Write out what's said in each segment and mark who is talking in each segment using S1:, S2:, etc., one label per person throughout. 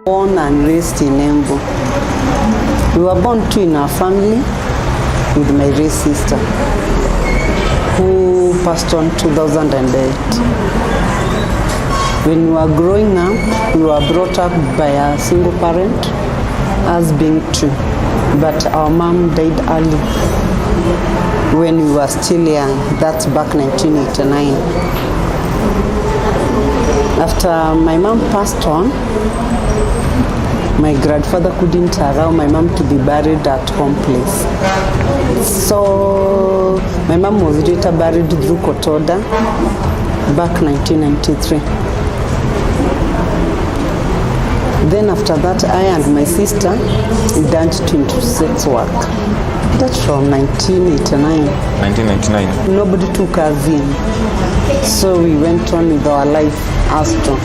S1: Born and raised in Embu. We were born two in our family with my raised sister, who passed on 2008. When we were growing up, we were brought up by a single parent, us being two, but our mom died early when we were still young. That's back 1989. After my mom passed on, my grandfather couldn't allow my mom to be buried at home place. So my mom was later buried through Kotoda back 1993. Then after that, I and my sister indulged into sex work. That's from 1989.
S2: 1999.
S1: Nobody took us in, so we went on with our life as two.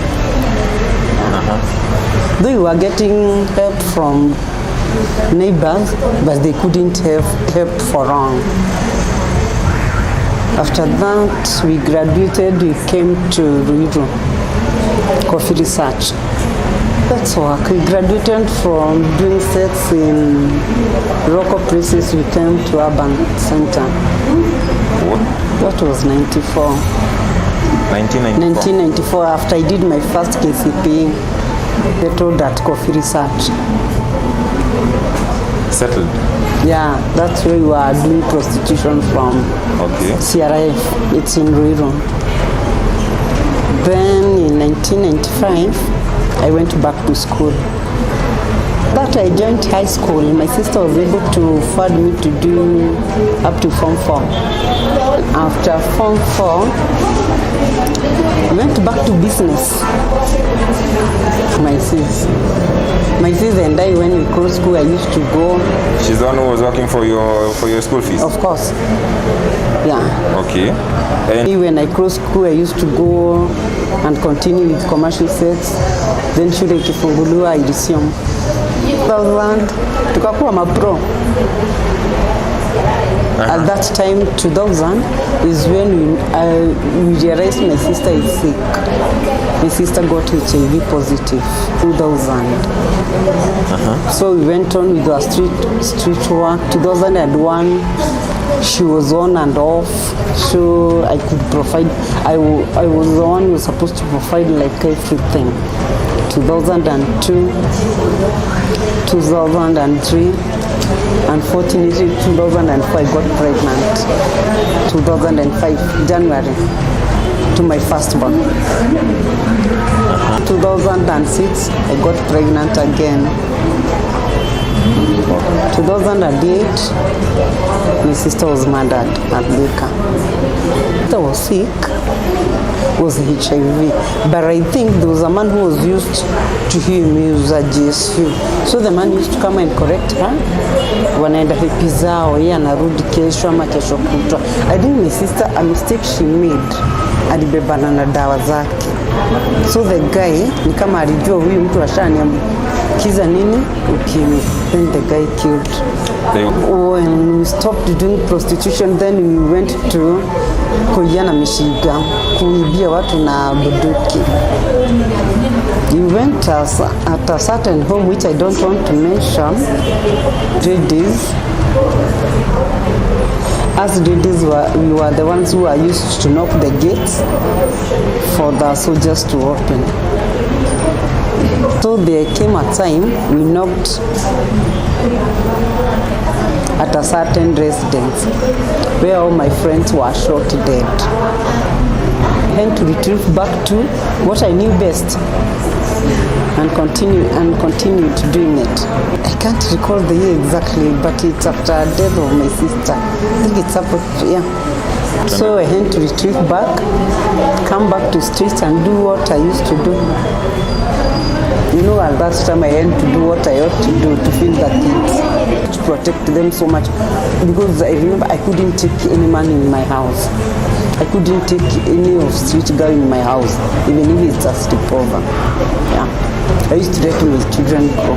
S1: Though we were getting help from neighbors, but they couldn't have help for long. After that, we graduated, we came to Ruiru, coffee research. That's work. We graduated from doing sex in local places, we came to urban center. That was 94. 1994, after I did my first KCPE, settled at coffee research.
S2: Settled?
S1: Yeah, that's where we were doing prostitution from.
S2: Okay.
S1: CRF, it's in Ruiru. Then in 1995, I went back to school. That I joined high school. My sister was able to afford me to do up to Form 4. After Form 4, I went back to business. My sis and I, when we closed school, I used to go.
S2: She's the one who was working for your school fees?
S1: Of course. Yeah.
S2: Okay. And
S1: when I closed school, I used to go and continue with commercial sex. Then shule ikifunguliwa, I resume. 2000, tukakuwa mapro. At that time, 2000 is when we realized my sister is sick. My sister got HIV positive, 2000. So we went on with our street work. 2001, she was on and off, so I could provide. I was the one who was supposed to provide like everything. 2002, 2003, unfortunately 2004 I got pregnant. 2005 January to my firstborn. 2006 I got pregnant again. 2008 my sister was murdered at Lika. I was sick, was HIV, but I think there was a man who was used to him, he was a GSU. So the man used to come and correct her. Wanaenda happy zao, yeye anarudi kesho ama kesho kutwa. I think my sister, a mistake she made, alibebana na dawa zake. So the guy ni kama alijua huyu mtu ashaniambukiza nini ukimwi. Then the guy killed. When we stopped doing prostitution, then we went to kuiana mishiga, kuibia watu na bunduki. We went at a certain home which I don't want to mention. 3 days. As ladies, we were the ones who are used to knock the gates for the soldiers to open. So there came a time we knocked at a certain residence where all my friends were shot dead. I had to retrieve back to what I knew best and continued doing it. I can't recall the year exactly, but it's after the death of my sister. I think it's about, yeah. So I had to retrieve back, come back to streets and do what I used to do. You know, at that time I had to do what I ought to do to feed the kids, to protect them so much. Because I remember I couldn't take any man in my house. I couldn't take any of street girl in my house, even if it's a sleepover. Yeah. I used to let my children go.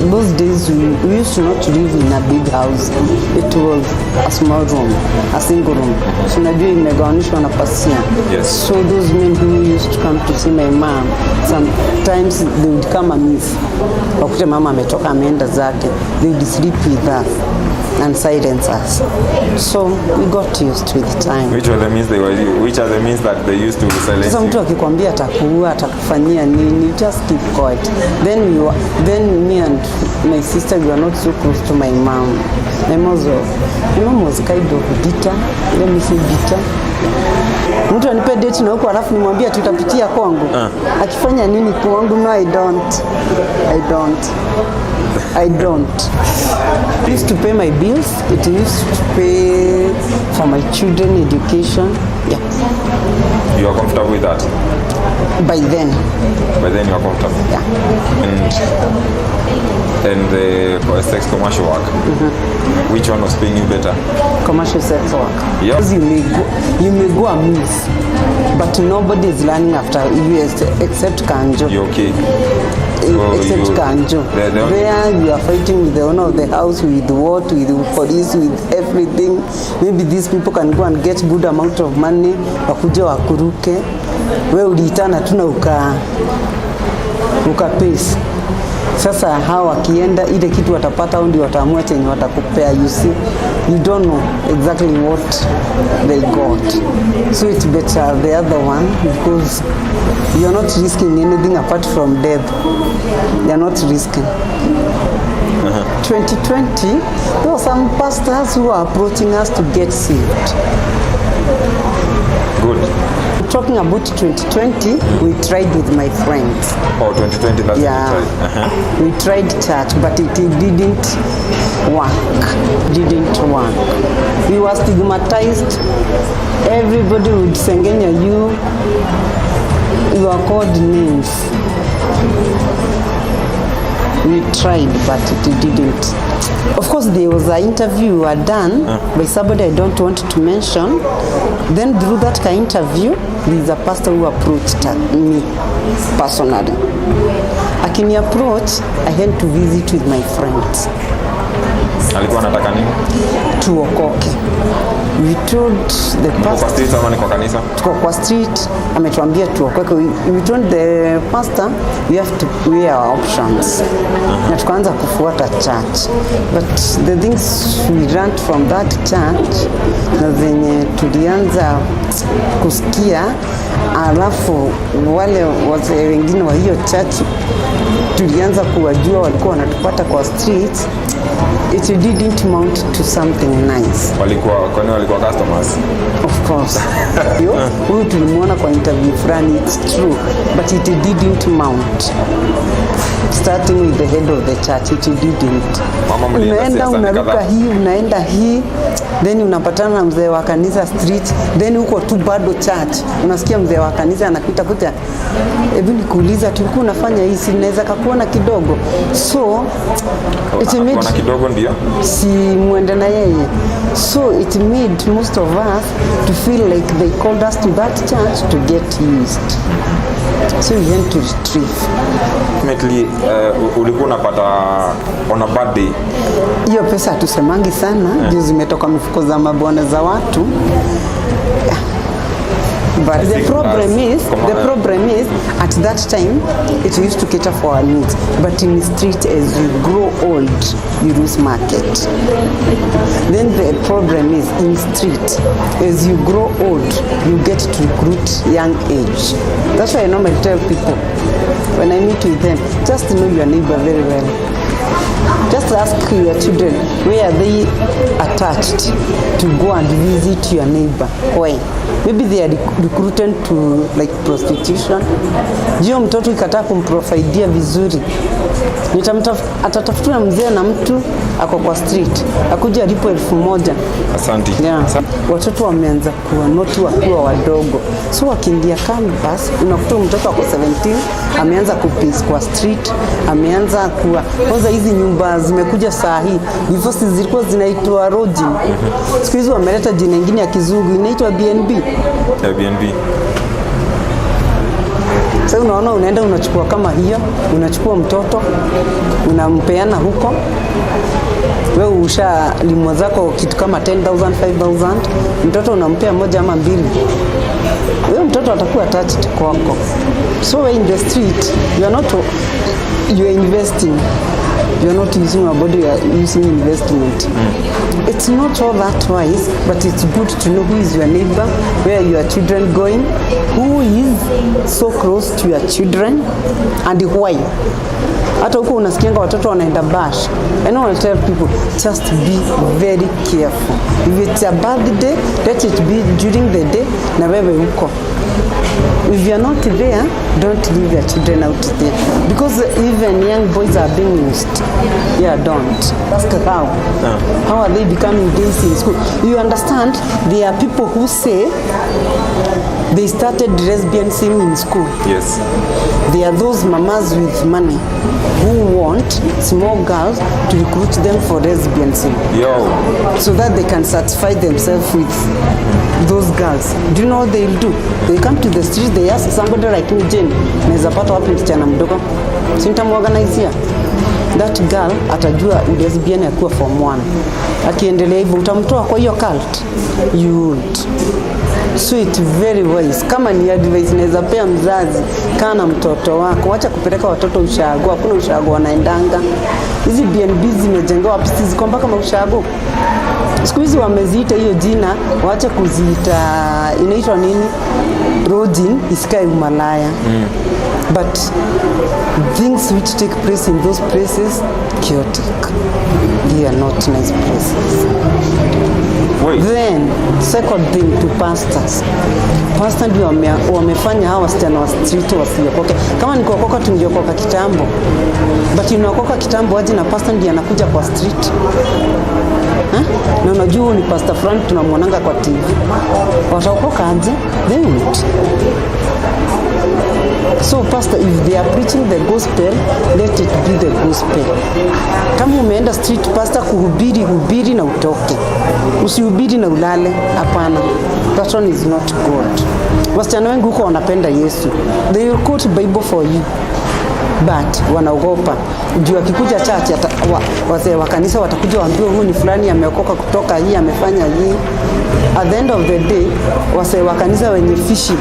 S1: Those days we used to not live in a big house. It was a small room, a single room. So najua imegawanishwa na pasia.
S2: Yes.
S1: So those men who used to come to see my mom, sometimes they would come and miss. Wakute mama ametoka ameenda zake. They would sleep with us and silence us. So we got used with time.
S2: Which are the means that they used to silence
S1: Sasa mtu akikwambia atakuua, atakufanyia nini, just keep quiet. Then me and my sister, we were not so close to my mom. My mom was kind of bitter. Let me say bitter. Mtu anipe date na huko alafu nimwambia tutapitia kwangu. Akifanya nini kwangu? No, I don't. I used to pay my bills. It used to pay for my children education. Yeah.
S2: You are comfortable with that?
S1: By then
S2: you are comfortable?
S1: Yeah.
S2: And the sex commercial work, which one was paying you better?
S1: Commercial sex work.
S2: Yeah.
S1: Because you may go amiss, but nobody is learning after you except Kanjo.
S2: You okay?
S1: Except Kanjo. Where you are fighting with the owner of the house, with what, with the police, with everything. Maybe these people can go and get good amount of money, wakuja wakuruke. Wewe uliitana tu na ukapesi. Sasa hawa wakienda ile kitu watapata au ndio wataamua chenye watakupea. You see, you don't know exactly what they got. So it's better the other one because you are not risking anything apart from death. They are not risking. 2020, there were some pastors who are approaching us to get saved.
S2: Good.
S1: Talking about 2020, we tried with my friends.
S2: Oh, 2020, that's
S1: yeah.
S2: what you tried.
S1: We tried church, but it didn't work. We were stigmatized. Everybody would sengenya you. You are called names. We tried, but it didn't. Of course, there was an interview we were done by somebody I don't want to mention. Then through that interview, there is a pastor who approached me personally. Akini approach, I had to visit with my friends.
S2: Alikuwa anataka nini?
S1: Tuokoke. We told the pastor.
S2: Kwa street ama ni kwa kanisa?
S1: Tuko kwa street, ametuambia tuokoke. We told the pastor we have to weigh our options. Na tukaanza kufuata church. But the things we learned from that church na zenye tulianza kusikia, alafu wale wazee wengine wa hiyo church tulianza kuwajua, walikuwa wanatupata kwa streets. It didn't mount to something nice.
S2: Kwani walikuwa customers?
S1: Of course. Huyu tulimuona kwa interview fulani, it's true, but it didn't mount. Starting with the head of the church, it didn't. Unaenda unaruka hii, unaenda hii, then unapatana na mzee wa kanisa street, then huko tu bado church. Unasikia mzee wa kanisa anapita kuja, hebu nikuuliza tulikuwa unafanya hii, si naweza kakuona kidogo. So it made
S2: kidogo ndio
S1: si muende na yeye. So it made most of us to feel like they called us to that church to get used. So we went to retrieve.
S2: Ultimately, ulikuwa unapata on a bad day.
S1: Hiyo pesa hatusemangi sana, juu zimetoka mifuko za mabwana za watu. But the problem is at that time it used to cater for our needs, but in the street as you grow old you lose market. Then the problem is in street as you grow old you get to recruit young age. That's why I normally tell people when I meet with them, just know your neighbor very well. Just ask your children where are they attached to go and visit your neighbor. Why? Maybe they are recruited to like prostitution. Jio mtoto ikataa kumprofidia vizuri, atatafutia mzee na mtu ako kwa street akuja alipo 1,000.
S2: Asante.
S1: Yeah. Watoto wameanza kuwa noti wakiwa wadogo, so wakiingia campus unakuta mtoto ako 17 ameanza kupis kwa street, ameanza kuwa kwanza. Hizi nyumba zimekuja saa hii, before zilikuwa zinaitwa lodging. Siku hizi wameleta jina nyingine ya kizungu inaitwa BNB.
S2: Airbnb.
S1: Sasa unaona unaenda unachukua kama hiyo, unachukua mtoto unampeana huko, wewe ushalimwa zako kitu kama 10,000 5,000, mtoto unampea moja ama mbili, wewe mtoto atakuwa attached kwako. So in the street you are investing. You are not using your body, you are using investment. It's not all that wise, but it's good to know who is your neighbor, where are your children going, who is so close to your children, and why. Hata huko unasikianga watoto wanaenda bash. And I will tell people, just be very careful. If it's a birthday, let it be during the day, na wewe huko. If you are not there, don't leave your children out there. Because even young boys are being used. Yeah, don't. Ask how. How are they becoming gays in school? You understand, there are people who say they started lesbianism in school.
S2: Yes.
S1: There are those mamas with money who want small girls to recruit them for lesbianism.
S2: Yo.
S1: So that they can satisfy themselves with those girls. Do you know what they'll do? They come to the street, they ask somebody like me, Jane, naweza pata wapi msichana mdogo? Sintamuorganizia. That girl atajua lesbian yakuwa form 1. Akiendelea hivyo utamtoa kwa hiyo cult. You would. So it's very wise. Kama ni advice naweza pea mzazi, kana mtoto wako, wacha kupeleka watoto ushago. Hakuna ushago wanaendanga. Hizi BNB zimejengewa wapi? Ziko mpaka ushago. Siku hizi wameziita hiyo jina, waache kuziita, inaitwa nini? Rodin, isikae umalaya. But things which take place in those places, chaotic. They are not nice places.
S2: Wait.
S1: Then, second thing to pastors. Pastor ndio wamefanya hawa wasichana wa street wasiokoke. Kama ni kuokoka tungeokoka kitambo. But unaokoka kitambo aje na pastor ndiye anakuja kwa street. Na unajua ni pastor fulani tunamuonanga kwa TV. Wataokoka aje? They won't. So pastor, if they are preaching the gospel, let it be the gospel. Kama umeenda street pastor hubiri na utoke. Usihubiri na ulale, hapana. That one is not God. Wasichana wengi huko wanapenda Yesu. They will quote Bible for you. But wanaogopa. Juu akikuja church wazee wa kanisa watakuja waambiwe huyu ni fulani ameokoka kutoka hii amefanya hii. At the end of the day, wazee wa kanisa wenye fishi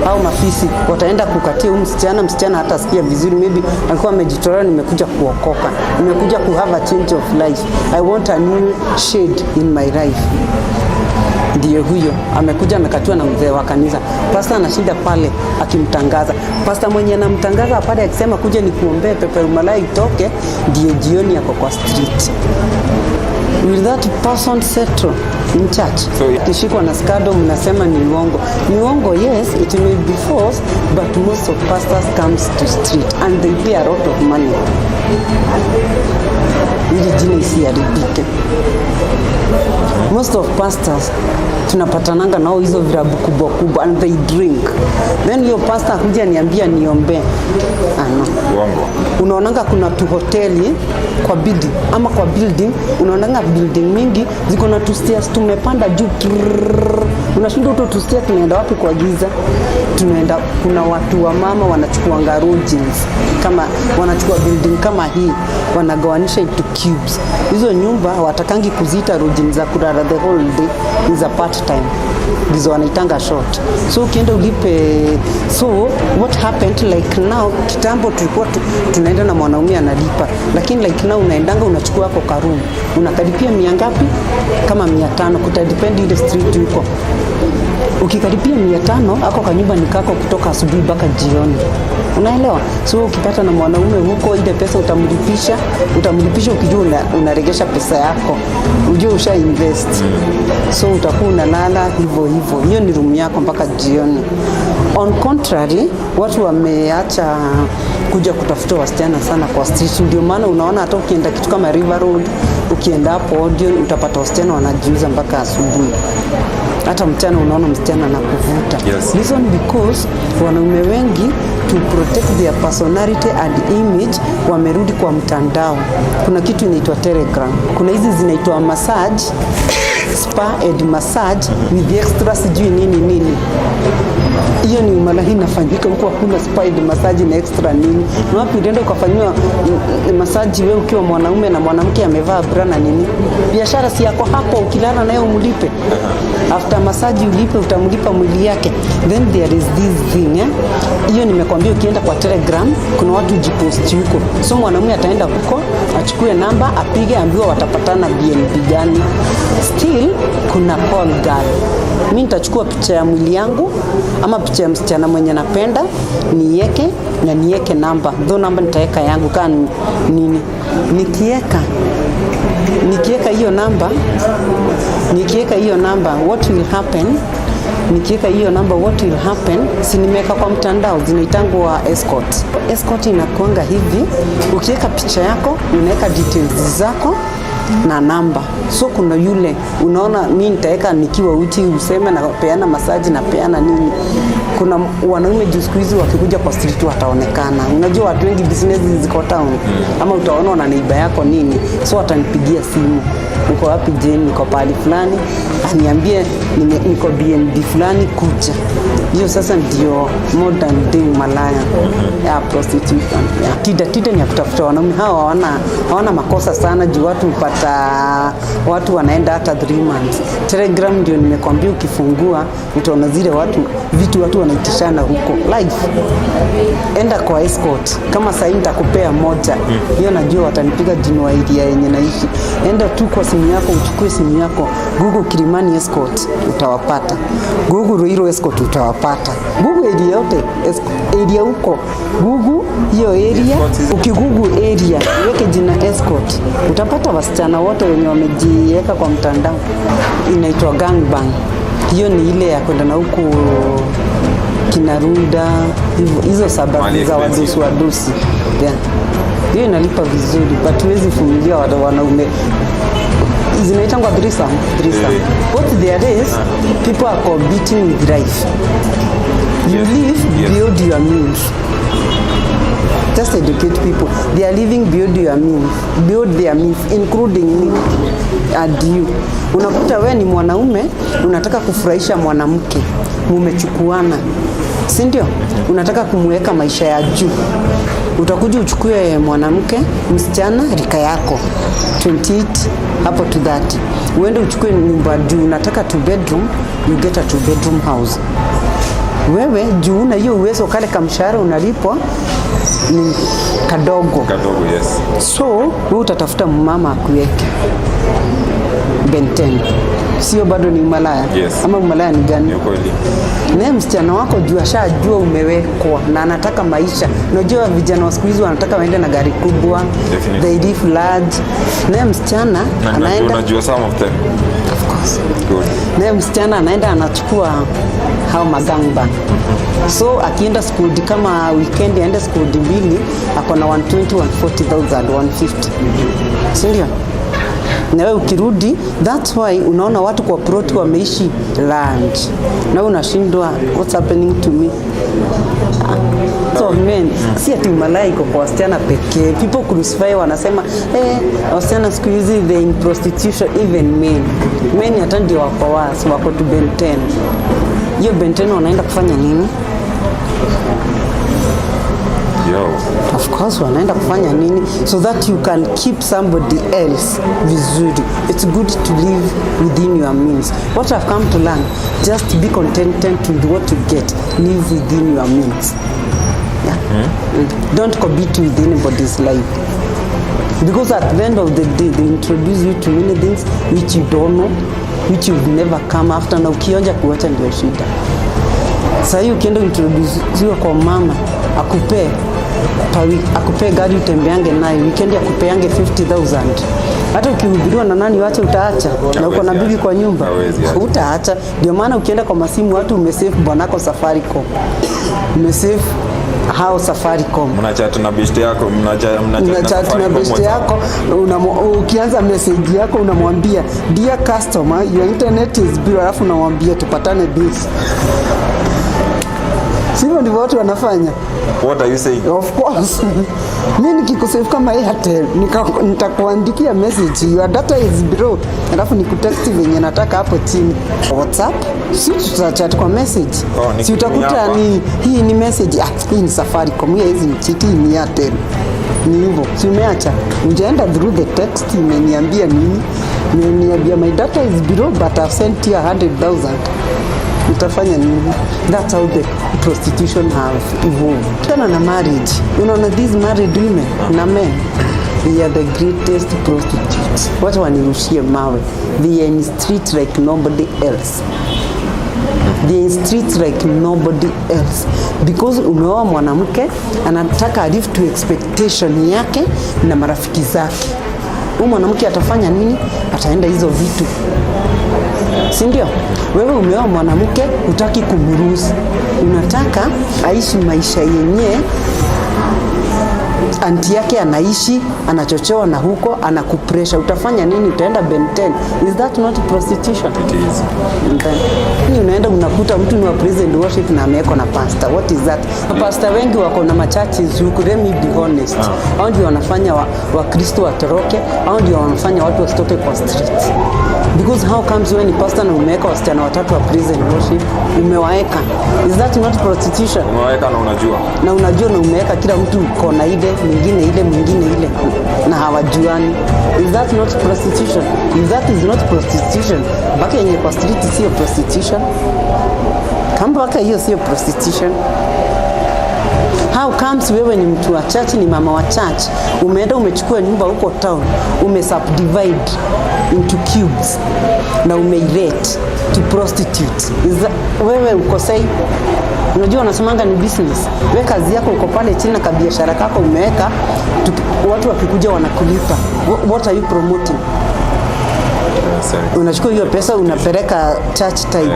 S1: au mafisi wataenda kukatia huyu msichana hata sikia vizuri, maybe alikuwa amejitolea, nimekuja kuokoka, nimekuja ku have a change of life, I want a new shade in my life. Ndiyo huyo amekuja amekatiwa na mzee wa kanisa. Pastor anashinda pale akimtangaza. Pastor mwenye anamtangaza pale akisema kuja nikuombee pepe umalaya itoke, ndiyo jioni yako kwa street. Will that person settle in church?
S2: So,
S1: kishikwa na skado mnasema ni uongo. Ni uongo, yes, it may be false, but most of pastors comes to street and they pay a lot of money. Ili jina isiharibike. Most of pastors tunapatananga nao hizo virabu kubwa and they drink. Then your pastor akuja niambia niombe. No.
S2: Uongo.
S1: Unaonanga kuna tu hoteli kwa building ama kwa building, unaonanga building mingi ziko na tu stairs tumepanda juu. Unashinda tu stairs tunaenda wapi kwa giza? Tunaenda, kuna watu wa mama wanachukua garojins kama wanachukua building kama hii wanagawanisha into cubes. Hizo nyumba watakangi kuziita rojins za kulala the whole day, is a part time. Hizo wanaitanga short. So ukienda ulipe. So what happened like now, kitambo tulikuwa tunaenda na mwanaume analipa, lakini like now unaendanga unachukua hapo karoom, unakalipia mia ngapi? Kama 500, kutadepend ile street yuko. Ukikalipia 500 ako kanyumba ni kako kutoka asubuhi mpaka jioni. Unaelewa? So ukipata na mwanaume huko, ile pesa utamlipisha ukijua unaregesha pesa yako. Ujue usha invest. So utakuwa unalala hivyo. Hiyo ni room yako mpaka jioni. On contrary, watu wameacha kuja kutafuta wasichana sana kwa street. Ndio maana unaona hata ukienda kitu kama River Road, ukienda hapo Odeon utapata wasichana wanajiuza mpaka asubuhi. Hata mchana unaona msichana anakuvuta.
S2: Yes.
S1: Reason because wanaume wengi to protect their personality and image wamerudi kwa mtandao. Kuna kitu inaitwa Telegram. Kuna hizi zinaitwa massage, spa and massage with extra sijui nini. Hiyo ni malahi inafanyika huko, hakuna spa massage na extra nini. Na wapi unaenda ukafanywa massage wewe ukiwa mwanaume na mwanamke amevaa bra na nini? Biashara si yako hapo, ukilala naye umlipe. After massage ulipe, utamlipa mwili yake. Then there is this thing hiyo nimekwambia, ukienda kwa Telegram kuna watu jipost huko. So mwanaume ataenda huko, achukue namba, apige, ambiwa watapatana BNB gani. Still kuna call girl. Mimi nitachukua picha ya mwili yangu ama picha ya msichana mwenye napenda, niweke namba. Ndio namba nitaweka yangu kama nini. Nikiweka hiyo namba, what will happen? Nikiweka hiyo namba, what will happen? Si nimeweka kwa mtandao, zinaitangwa escort. Escort inakuanga hivi, ukiweka picha yako, unaweka details zako na namba. So kuna yule unaona, mimi nitaweka nikiwa uchi, useme na peana massage na peana nini. Kuna wanaume siku hizi wakikuja kwa street wataonekana. Unajua watu wengi business ziko town. Ama utaona na neighbor yako nini. So watanipigia simu. Uko wapi Jane? Niko pale fulani. Aniambie niko BNB fulani kuja. Hiyo sasa ndio modern day malaya. Ya prostitution. Tida ni ya kutafuta wanaume. Hawana makosa sana juu watu wanaenda hata 3 months. Telegram ndio nimekwambia, ukifungua utaona zile watu wanaitishana huko live. Enda kwa escort. Kama sasa nitakupea moja, hiyo najua watanipiga jino area yenye naishi. Enda tu kwa simu yako, uchukue simu yako, Google Kilimani escort, utawapata. Google Ruiru escort, utawapata. Google area yote, area huko. Google hiyo area, ukigoogle area, weke jina escort, utapata wasichana wote wenye wamejiweka kwa mtandao. Inaitwa gangbang. Hiyo ni ile ya kwenda na huku Kinarunda, hizo sababu za wadosi. Yeah. Hiyo inalipa vizuri, but huwezi vumilia wanaume. Zinaitangwa threesome. What there is, people are competing with life. You live beyond your means. Just educate people. They are living beyond their means, including me and you. Unakuta wewe ni mwanaume, unataka kufurahisha mwanamke, mumechukuana, si ndio? Unataka kumweka maisha ya juu. Utakuja uchukue mwanamke, msichana rika yako 28 hapo to 30. Uende uchukue nyumba juu, unataka 2 bedroom, you get a 2 bedroom house. Wewe juu una hiyo uwezo, kale kamshahara unalipwa ni kadogo,
S2: yes.
S1: So wewe utatafuta mama akuweke benten. Sio bado ni malaya?
S2: Yes.
S1: Ama malaya ni gani?
S2: Ni kweli.
S1: Na msichana wako juu ashajua umewekwa na anataka maisha. Unajua vijana wa siku hizi wanataka waende na gari kubwa.
S2: Definitely.
S1: They live large. Na msichana anaenda,
S2: unajua some of them.
S1: Of course.
S2: Good.
S1: Na msichana anaenda anachukua hao magangba. So akienda school kama weekend aende school 2, ako na 120, 140,000, 150. Si ndio? Na wewe ukirudi, that's why unaona watu kwa plot wameishi land. Na unashindwa, what's happening to me? So men, si ati malaya iko kwa wasichana pekee. People crucify wanasema, wasichana siku hizi they in prostitution, even men. Men hata ndio wako to benten. Hiyo benten wanaenda kufanya nini? Of course wanaenda kufanya nini? So that you can keep somebody else vizuri. It's good to live within your means. What I've come to learn, just be contented with what you get. Live within your means. Yeah. Don't compete with anybody's life. Because at the end of the day, they introduce you to many things which you don't know, which you've never come after. Na ukionja kuacha ndio shida. Sasa hiyo ukienda introduce kwa mama, akupe gari utembeange nayo, weekend akupeange 50,000. Hata ukihubiriwa na nani wacha utaacha. Na uko na bibi kwa nyumba, utaacha. Ndio maana ukienda kwa masimu watu umesave bwanako Safaricom. Umesave hao Safaricom.
S2: Mnachat na best yako,
S1: mnachat na best yako, ukianza message yako unamwambia dear customer, your internet is bill, alafu unamwambia tupatane bills. Sivyo ndivyo watu wanafanya.
S2: What are you saying?
S1: Of course. Mimi nikikusave kama Airtel, nitakuandikia message, your data is below. Alafu nikutext venye nataka hapo chini. WhatsApp, si tutachat kwa message. Si utakuta ni hii ni message. Hii ni Safaricom, hizi ni chiti, ni Airtel. Ni hivyo. Si umeacha. Unjaenda through the text, imeniambia nini? Imeniambia my data is below but I've sent you 100,000. Utafanya nini? That's how the prostitution have evolved. Tena na marriage. Unaona these married women na men, they are the greatest prostitutes. Watu wanirushie mawe. They are in street like nobody else. They are in street like nobody else. Because umeoa mwanamke anataka live to expectation yake na marafiki zake. Huyu mwanamke atafanya nini? Ataenda hizo vitu. Si ndio? Wewe umeoa mwanamke hutaki kumruhusu. Unataka aishi maisha yenyewe anti yake anaishi, anachochewa na huko, anakupresha. Utafanya nini? Utaenda Benten. Is that not prostitution?
S2: It is.
S1: Ni unaenda unakuta mtu ni wa praise and worship na amewekwa na pastor. What is that? Pastor wengi wako na machaches, you let me be honest. Hao ndio wanafanya Wakristo watoroke, hao ndio wanafanya watu wasitoke kwa streets. Because how comes when ni pastor na umeweka wasichana watatu wa praise and worship, umewaeka. Is that not prostitution?
S2: Umeweka na unajua.
S1: Na unajua na umeweka kila mtu kona ile, mwingine ile na hawajuani. Is that not prostitution? If that is not prostitution, baka yenye kwa street sio prostitution. Kamba baka hiyo sio prostitution. How comes wewe ni mtu wa church, ni mama wa church, umeenda umechukua nyumba huko town, subdivide into cubes na umeirate to prostitutes. Wewe ukosei? Unajua wanasemanga ni business. Wewe kazi yako uko pale chini na kabiashara kako umeweka, watu wakikuja wanakulipa. What are you promoting? Unachukua hiyo pesa unapeleka church type.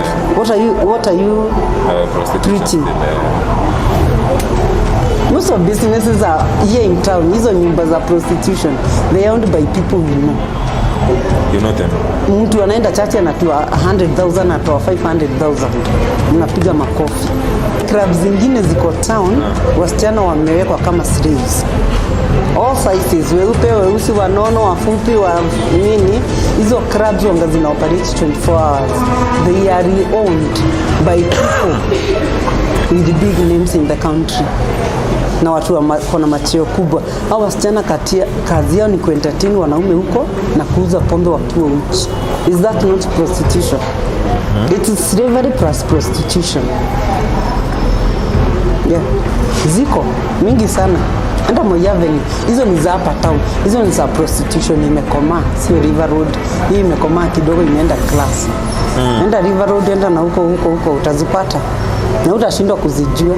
S1: What are you preaching? Most of businesses are here in town. Hizo nyumba za prostitution, they are owned by people you know.
S2: You know them.
S1: Mtu anaenda church anatoa 100,000, anatoa 500,000. Unapiga makofi. Clubs zingine ziko town, wasichana wamewekwa kama slaves. All sizes, weupe, weusi, wanono, wafupi, wa nini. Hizo clubs wanga zina operate 24 hours. They are owned by people with big names in the country. Na watu wana macheo kubwa. Hao wasichana kazi yao ni kuentertain wanaume huko na kuuza pombe wakiwa uchi. Is that not prostitution? It is slavery plus prostitution. Yeah. Ziko mingi sana. Enda Moyaveni, hizo ni za hapa town. Hizo ni za prostitution, imekomaa, sio River Road. Hii imekomaa kidogo, imeenda class. Enda River Road, enda na huko utazipata. Na utashindwa kuzijua.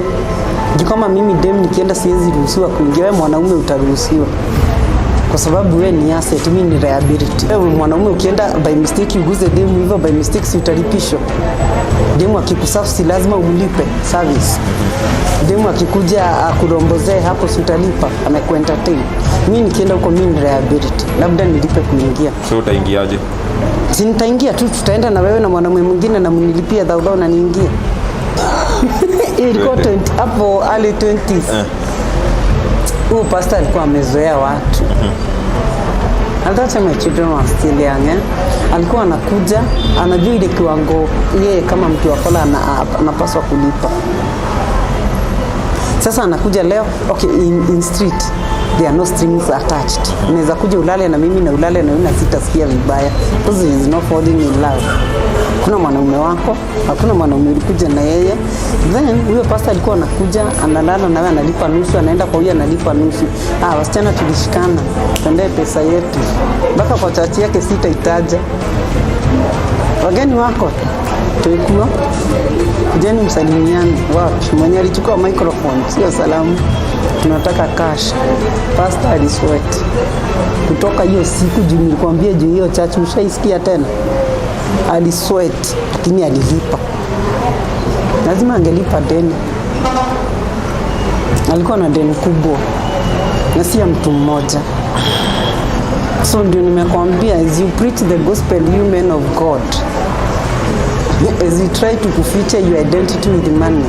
S1: Kama mimi dem nikienda siwezi ruhusiwa kuingia, wewe mwanaume utaruhusiwa. Kwa sababu wewe ni asset, mimi ni liability. Wewe mwanaume ukienda by mistake uguze dem hivyo, by mistake si utalipishwa. Dem akikusafu si lazima umlipe service. Dem akikuja akurombozee hapo si utalipa, amekuentertain. Mimi nikienda huko mimi ni liability. Labda nilipe kuingia.
S2: So utaingiaje?
S1: Si nitaingia tu, tutaenda na wewe na mwanaume mwingine na mnilipia dhao na niingie. Ilikuwa hapo early 20s. Huyu pastor alikuwa amezoea watu. Hata my children were still young. Alikuwa anakuja, anajua ile kiwango yeye kama mtu wa kola anapaswa kulipa. Sasa anakuja leo, okay, in street there are no strings attached. Unaweza kuja ulale na mimi na ulale na wewe na sitasikia vibaya. Because he is not falling in love. Kuna mwanaume wako, hakuna mwanaume ulikuja na yeye. Then huyo pastor alikuwa anakuja, analala na wewe, analipa nusu, anaenda kwa huyo analipa nusu. Wasichana tulishikana, tuendee pesa yetu. Mpaka kwa chachi yake sitaitaja. Wageni wako tulikuwa kujeni msalimiane. Wapi? Mwenye alichukua microphone, sio salamu. Tunataka cash. Pastor alisweat. Kutoka hiyo siku juu nilikwambia juu hiyo church ushaisikia tena. Alisweat, lakini alilipa. Lazima angelipa deni. Alikuwa na deni kubwa. Na si ya mtu mmoja. So ndio nimekwambia, as you preach the gospel, you men of God, as you try to feature your identity with money,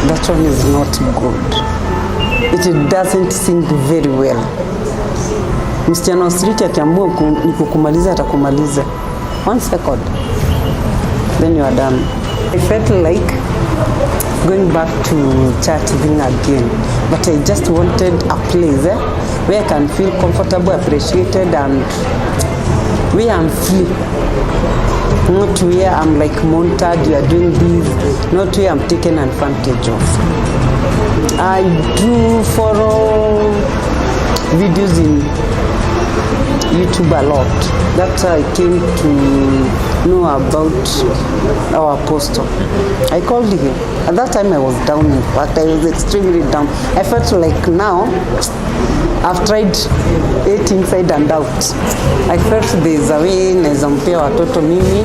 S1: that one is not good. It doesn't sing very well. Msichana wa street akiamua ni kukumaliza atakumaliza. 1 second, then you are done. I felt like going back to church thing again, but I just wanted a place where I can feel comfortable, appreciated, and where I'm free. Not where I'm like monitored, you are doing this, not where I'm taken advantage of. I do follow videos in YouTube a lot. That's how I came to know about our apostle. I called him. At that time I was down, in fact I was extremely down. I felt like now I've tried it inside and out. I felt there's a way naweza mpea watoto mimi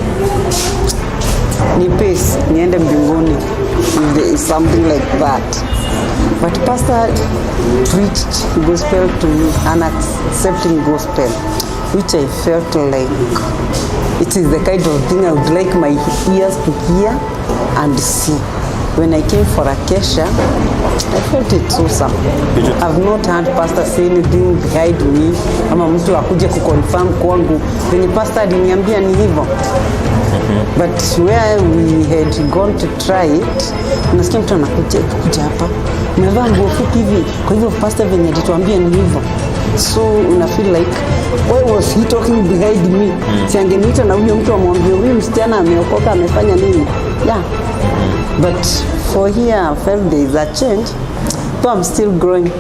S1: ni pace niende mbinguni, if there is something like that. But pastor preached gospel to me, an accepting gospel, which I felt like it is the kind of thing I would like my ears to hear and see. When I came for Acacia, I felt it so sad. I've not heard pastor say anything behind me, ama mtu akuje kuconfirm kwangu when pastor aliniambia ni hivyo. But where we had gone to try it, nasikia mtu anakuja hapa, umevaa nguo fupi hivi, kwa hivyo pastor venye alituambia ni hivyo. So una feel like why was he talking behind me? Si angeniita na huyo mtu amwambie huyu msichana ameokoka amefanya nini? Yeah. But for here I felt there is a change, though I'm still growing.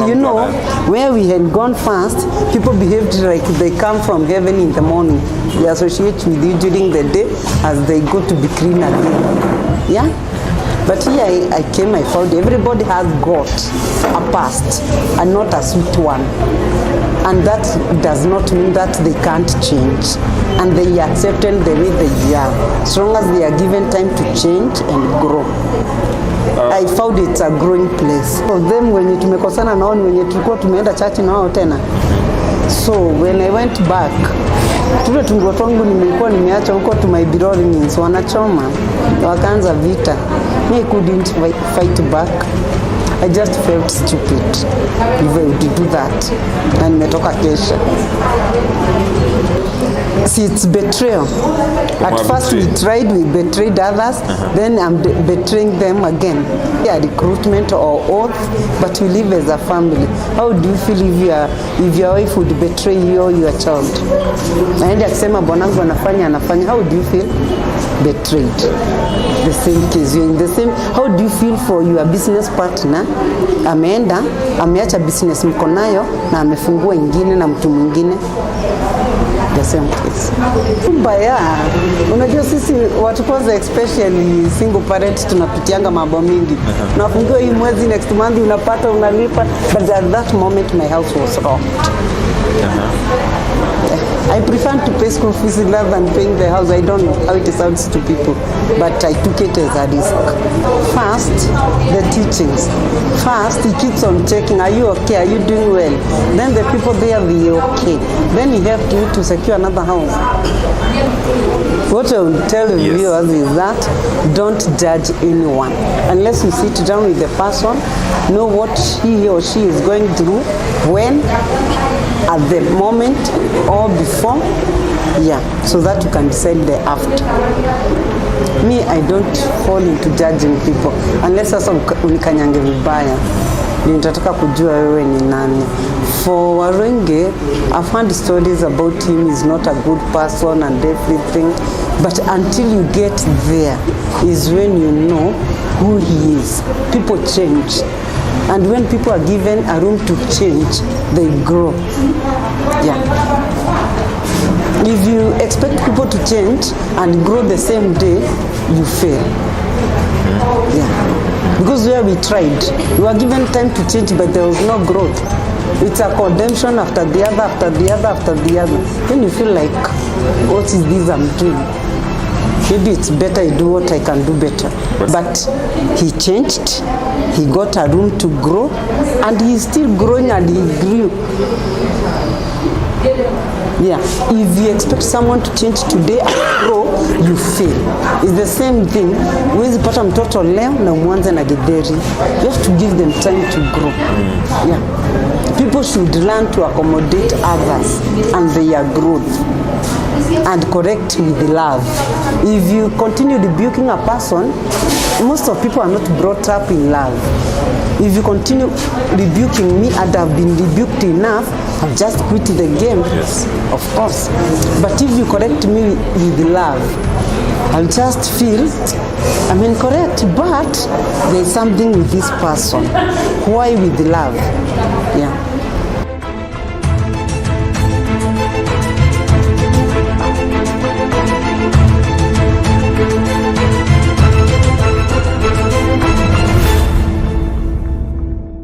S1: You know, where we had gone fast, people behaved like they come from heaven in the morning. They associate with you during the day as they go to be clean again. Yeah? But here I came, I found everybody has got a past and not a sweet one. And that does not mean that they can't change. And they accepted the way they are, as long as they are given time to change and grow. I found it's a growing place. For them, wenye tumekosana nao ni wenye tulikuwa tumeenda church na wao tena. So when I went back, tule tunguo twangu nimekuwa nimeacha huko to my belongings, wanachoma, wakaanza vita. Me couldn't fight back. I just felt stupid if I would do that. And nimetoka kesha. See, it's betrayal. At first we tried, we betrayed others, then I'm betraying them again. Yeah, recruitment or oath, but we live as a family. How do you feel if your wife would betray you or your child? Naenda kusema bwanangu anafanya, how do you feel? Betrayed. The same case, you're in the same. How do you feel for your business partner? Ameenda, ameacha business mko nayo na amefungua ingine na mtu mwingine. The same case. Mbaya, unajua sisi watu kwanza especially single parents tunapitianga mambo mingi. Unafungiwa hii mwezi, next month unapata unalipa, but at that moment my house was rocked. I prefer to pay school fees rather than paying the house. I don't know how it sounds to people, but I took it as a risk. First, the teachings. First, he keeps on checking, are you okay? Are you doing well? Then the people there, they are okay. Then he helped you to secure another house. What I will tell the viewers is that don't judge anyone. Unless you sit down with the person, know what he or she is going through, when, at the moment, or before, so that you can decide the after. Me, I don't fall into judging people unless sasa unikanyange vibaya ndio nitataka kujua wewe ni nani. For Warenge, I've heard stories about him, he's not a good person and everything, but until you get there is when you know who he is. People change, and when people are given a room to change, they grow. If you expect people to change and grow the same day, you fail. Because where we tried, we were given time to change, but there was no growth. It's a condemnation after the other, after the other, after the other. Then you feel like, what is this I'm doing? Maybe it's better I do what I can do better. But he changed, he got a room to grow, and he's still growing and he grew. Yeah, if you expect someone to change today and grow, you fail. It's the same thing. Huwezi pata mtoto leo na mwanze na githeri. You have to give them time to grow. Yeah. People should learn to accommodate others and their growth and correct with love. If you continue rebuking a person, most of people are not brought up in love. If you continue rebuking me and I've been rebuked enough, I've just quit the game.
S2: Yes.
S1: Of course. But if you correct me with love, I'll just feel I'm incorrect, but there's something with this person. Why with love? Yeah.